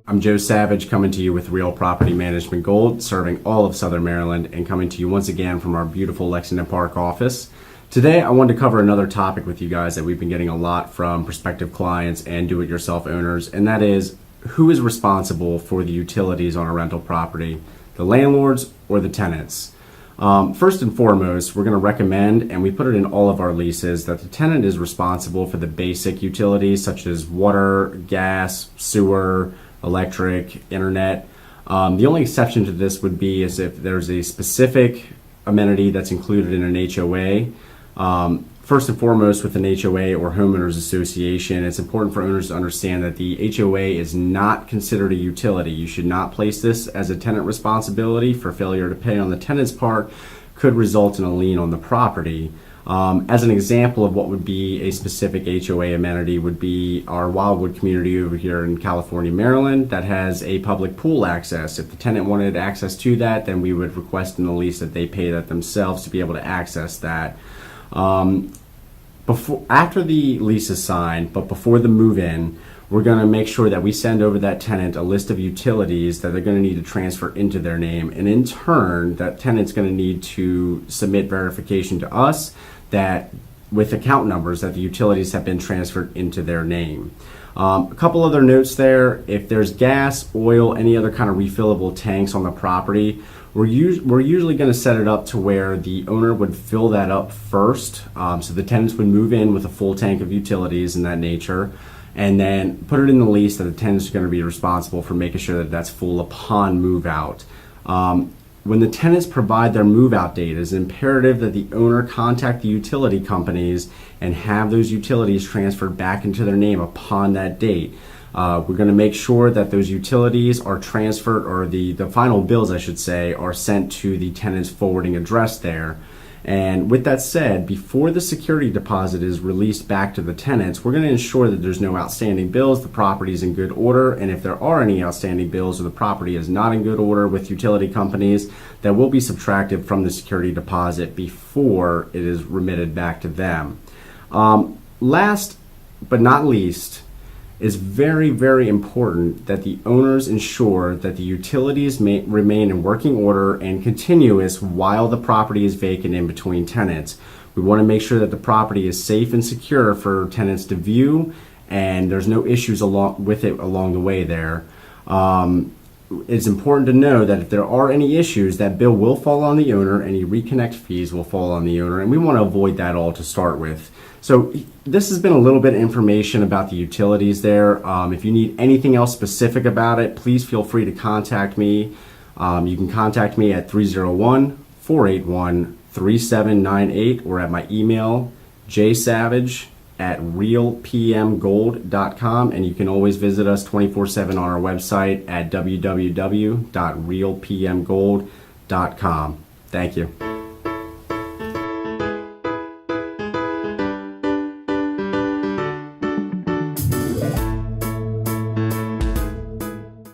I'm Joe Savage coming to you with Real Property Management Gold, serving all of Southern Maryland and coming to you once again from our beautiful Lexington Park office. Today I wanted to cover another topic with you guys that we've been getting a lot from prospective clients and do-it-yourself owners, and that is who is responsible for the utilities on a rental property, the landlords or the tenants. First and foremost, we're going to recommend, and we put it in all of our leases, that the tenant is responsible for the basic utilities such as water, gas, sewer, electric, internet. The only exception to this would be is if there's a specific amenity that's included in an HOA. First and foremost, with an HOA or homeowners association, it's important for owners to understand that the HOA is not considered a utility. You should not place this as a tenant responsibility. For failure to pay on the tenant's part could result in a lien on the property. As an example of what would be a specific HOA amenity would be our Wildwood community over here in California, Maryland, that has a public pool access. If the tenant wanted access to that, then we would request in the lease that they pay that themselves to be able to access that. After the lease is signed, but before the move-in, we're going to make sure that we send over that tenant a list of utilities that they're going to need to transfer into their name, and in turn that tenant's going to need to submit verification to us that with account numbers that the utilities have been transferred into their name. A couple other notes there: if there's gas, oil, any other kind of refillable tanks on the property, we're usually going to set it up to where the owner would fill that up first. So the tenants would move in with a full tank of utilities in that nature, and then put it in the lease that the tenants are going to be responsible for making sure that that's full upon move out. When the tenants provide their move-out date, it's imperative that the owner contact the utility companies and have those utilities transferred back into their name upon that date. We're going to make sure that those utilities are transferred, or the final bills, I should say, are sent to the tenant's forwarding address there. And with that said, before the security deposit is released back to the tenants, we're going to ensure that there's no outstanding bills, the property is in good order, and if there are any outstanding bills or the property is not in good order with utility companies, that will be subtracted from the security deposit before it is remitted back to them. Last but not least, it's very, very important that the owners ensure that the utilities may remain in working order and continuous while the property is vacant in between tenants. We want to make sure that the property is safe and secure for tenants to view, and there's no issues along the way there. It's important to know that if there are any issues, that bill will fall on the owner, any reconnect fees will fall on the owner, and we want to avoid that all to start with. So this has been a little bit of information about the utilities there. If you need anything else specific about it, please feel free to contact me. You can contact me at 301-481-3798 or at my email, jsavage@realpmgold.com, and you can always visit us 24/7 on our website at www.realpmgold.com. Thank you.